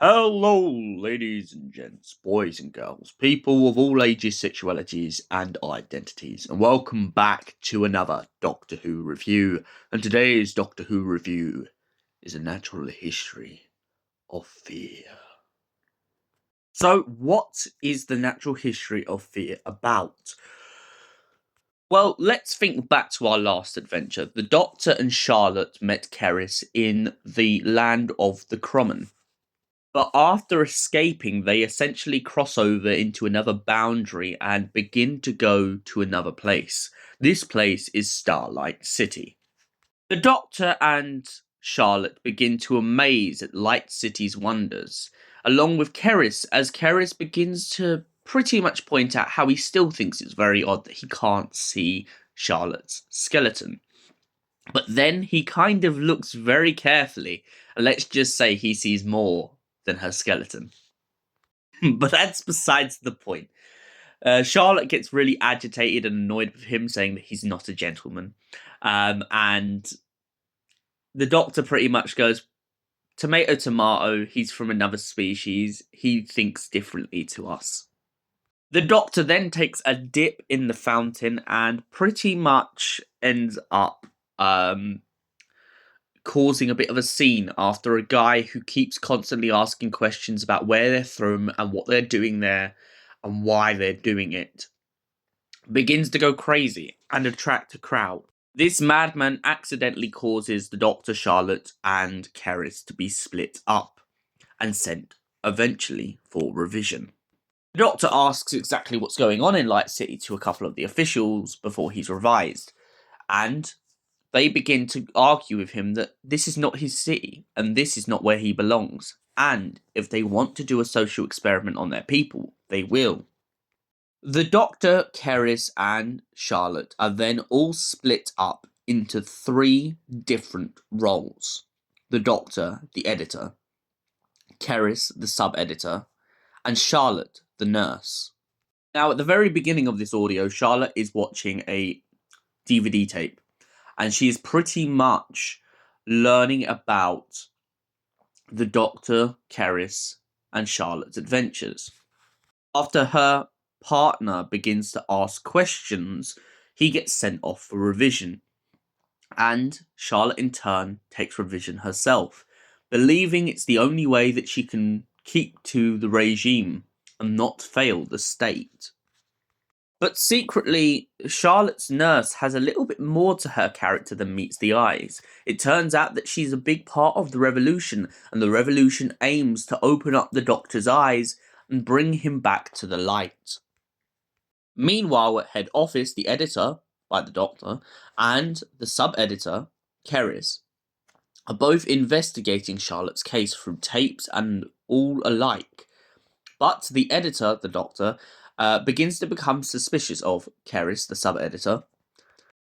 Hello, ladies and gents, boys and girls, people of all ages, sexualities, and identities, and welcome back to another Doctor Who review. And today's Doctor Who review is a natural history of fear. So, what is the natural history of fear about? Well, let's think back to our last adventure. The Doctor and Charlotte met Keris in the land of the Crumman. But after escaping, they essentially cross over into another boundary and begin to go to another place. This place is Starlight City. The Doctor and Charlotte begin to amaze at Light City's wonders, along with Keris, as Keris begins to pretty much point out how he still thinks it's very odd that he can't see Charlotte's skeleton. But then he kind of looks very carefully, and let's just say he sees more than her skeleton. But that's besides the point. Charlotte gets really agitated and annoyed with him, saying that he's not a gentleman. And the Doctor pretty much goes, tomato, tomato, he's from another species. He thinks differently to us. The Doctor then takes a dip in the fountain and pretty much ends up causing a bit of a scene after a guy who keeps constantly asking questions about where they're from and what they're doing there and why they're doing it begins to go crazy and attract a crowd. This madman accidentally causes the Doctor, Charlotte, and Keris to be split up and sent eventually for revision. The Doctor asks exactly what's going on in Light City to a couple of the officials before he's revised, and they begin to argue with him that this is not his city and this is not where he belongs. And if they want to do a social experiment on their people, they will. The Doctor, Keris, and Charlotte are then all split up into 3 different roles. The Doctor, the editor, Keris, the sub-editor, and Charlotte, the nurse. Now, at the very beginning of this audio, Charlotte is watching a DVD tape, and she is pretty much learning about the Doctor, Keris, and Charlotte's adventures. After her partner begins to ask questions, he gets sent off for revision. And Charlotte, in turn, takes revision herself, believing it's the only way that she can keep to the regime and not fail the state. But secretly, Charlotte's nurse has a little bit more to her character than meets the eyes. It turns out that she's a big part of the revolution, and the revolution aims to open up the Doctor's eyes and bring him back to the light. Meanwhile, at head office, the editor, by the Doctor, and the sub-editor, Keris, are both investigating Charlotte's case through tapes and all alike. But the editor, the Doctor, begins to become suspicious of Keris, the sub-editor,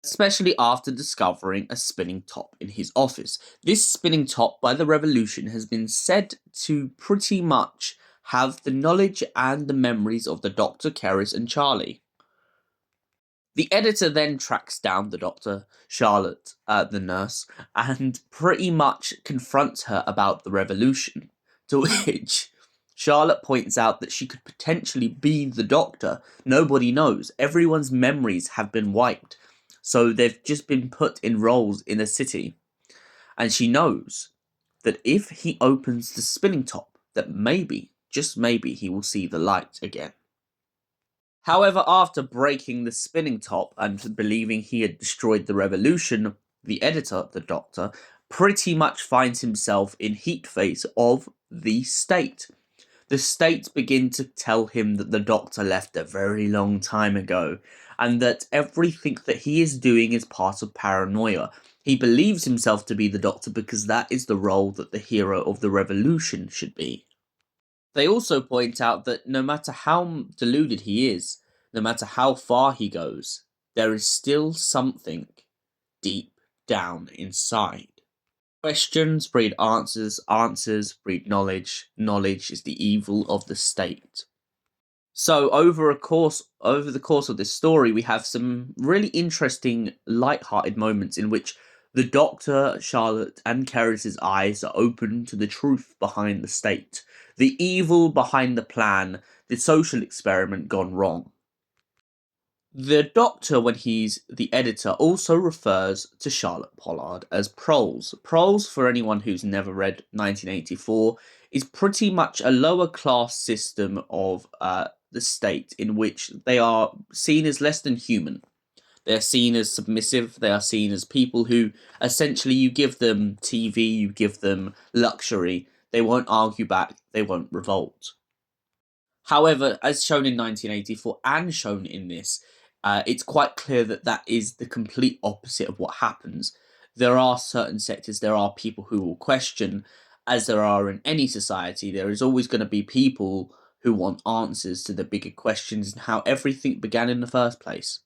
especially after discovering a spinning top in his office. This spinning top by the Revolution has been said to pretty much have the knowledge and the memories of the Doctor, Keris, and Charlie. The editor then tracks down the Doctor, Charlotte, the nurse, and pretty much confronts her about the Revolution, to which Charlotte points out that she could potentially be the Doctor. Nobody knows. Everyone's memories have been wiped. So they've just been put in roles in a city. And she knows that if he opens the spinning top, that maybe, just maybe, he will see the light again. However, after breaking the spinning top and believing he had destroyed the Revolution, the editor, the Doctor, pretty much finds himself in heat face of the state. The state begin to tell him that the Doctor left a very long time ago, and that everything that he is doing is part of paranoia. He believes himself to be the Doctor because that is the role that the hero of the Revolution should be. They also point out that no matter how deluded he is, no matter how far he goes, there is still something deep down inside. Questions breed answers, answers breed knowledge, knowledge is the evil of the state. So over the course of this story, we have some really interesting light-hearted moments in which the Doctor, Charlotte, and Keris's eyes are open to the truth behind the state, the evil behind the plan, the social experiment gone wrong. The Doctor, when he's the editor, also refers to Charlotte Pollard as Proles. Proles, for anyone who's never read 1984, is pretty much a lower class system of the state in which they are seen as less than human. They're seen as submissive, they are seen as people who essentially you give them TV, you give them luxury, they won't argue back, they won't revolt. However, as shown in 1984 and shown in this, it's quite clear that that is the complete opposite of what happens. There are certain sectors, there are people who will question, as there are in any society, there is always going to be people who want answers to the bigger questions and how everything began in the first place.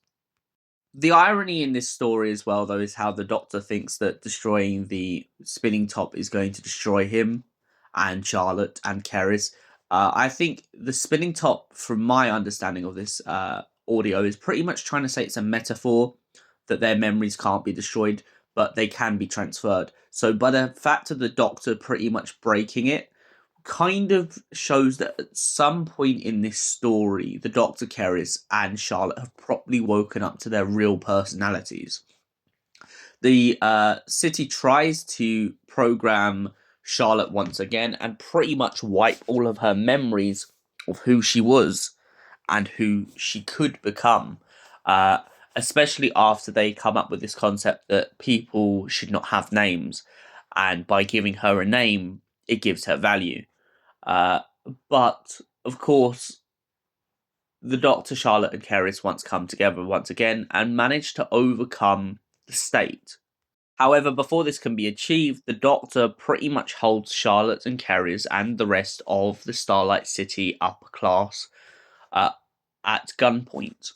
The irony in this story as well, though, is how the Doctor thinks that destroying the spinning top is going to destroy him and Charlotte and Keris. I think the spinning top, from my understanding of this audio, is pretty much trying to say it's a metaphor that their memories can't be destroyed, but they can be transferred. So, by the fact of the Doctor pretty much breaking it, kind of shows that at some point in this story, the Dr. Keris and Charlotte have properly woken up to their real personalities. The city tries to program Charlotte once again and pretty much wipe all of her memories of who she was and who she could become. Uh, Especially after they come up with this concept that people should not have names, and by giving her a name, it gives her value. Uh, but of course, the Doctor, Charlotte, and Keris once come together once again and manage to overcome the state. However, before this can be achieved, the Doctor pretty much holds Charlotte and Keris and the rest of the Starlight City upper class uh, at gunpoint.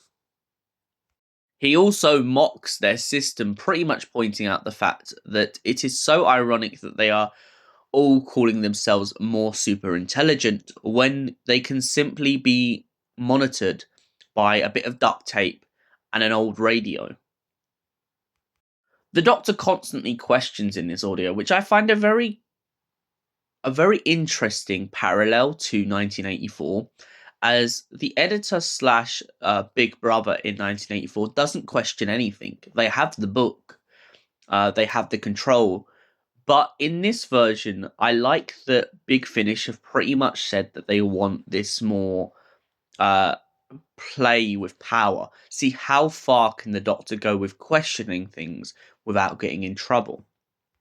He also mocks their system, pretty much pointing out the fact that it is so ironic that they are all calling themselves more super intelligent when they can simply be monitored by a bit of duct tape and an old radio. The Doctor constantly questions in this audio, which I find a very interesting parallel to 1984, as the editor slash Big Brother in 1984 doesn't question anything. They have the book, they have the control. But in this version, I like that Big Finish have pretty much said that they want this more uh, play with power. See, how far can the Doctor go with questioning things without getting in trouble?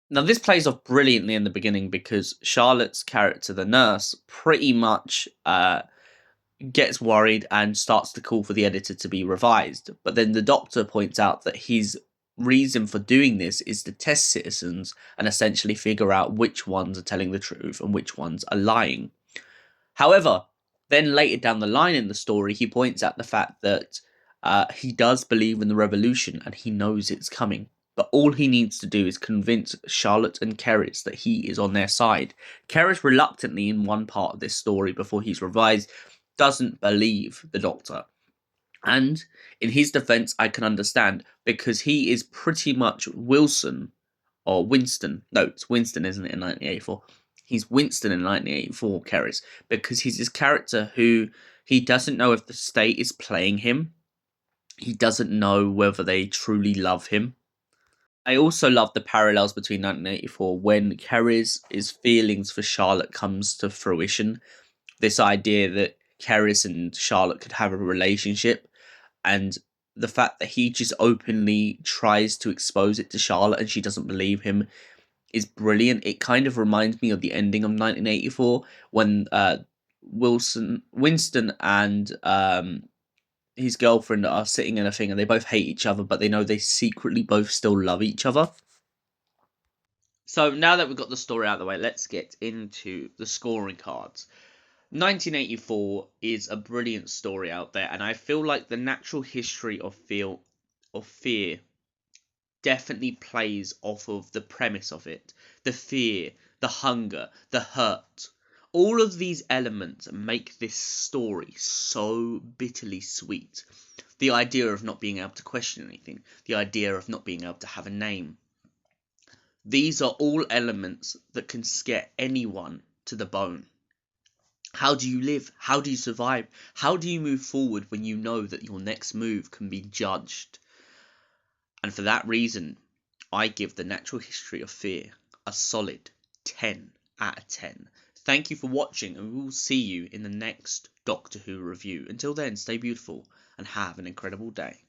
Now, this plays off brilliantly in the beginning because Charlotte's character, the nurse, pretty much gets worried and starts to call for the editor to be revised. But then the Doctor points out that his reason for doing this is to test citizens and essentially figure out which ones are telling the truth and which ones are lying. However, then later down the line in the story, he points out the fact that he does believe in the revolution and he knows it's coming. But all he needs to do is convince Charlotte and Keris that he is on their side. Keris reluctantly, in one part of this story before he's revised, doesn't believe the Doctor. And in his defense, I can understand because he is pretty much Wilson or Winston. No, it's Winston, isn't it, in 1984? He's Winston in 1984, Keris, because he's this character who he doesn't know if the state is playing him. He doesn't know whether they truly love him. I also love the parallels between 1984 when Keris's feelings for Charlotte comes to fruition. This idea that Keris and Charlotte could have a relationship, and the fact that he just openly tries to expose it to Charlotte and she doesn't believe him is brilliant. It kind of reminds me of the ending of 1984 when Winston and his girlfriend are sitting in a thing and they both hate each other, but they know they secretly both still love each other. So now that we've got the story out of the way, let's get into the scoring cards. 1984 is a brilliant story out there, and I feel like the natural history of fear definitely plays off of the premise of it. The fear, the hunger, the hurt. All of these elements make this story so bitterly sweet. The idea of not being able to question anything, the idea of not being able to have a name. These are all elements that can scare anyone to the bone. How do you live? How do you survive? How do you move forward when you know that your next move can be judged? And for that reason, I give The Natural History of Fear a solid 10 out of 10. Thank you for watching, and we will see you in the next Doctor Who review. Until then, stay beautiful and have an incredible day.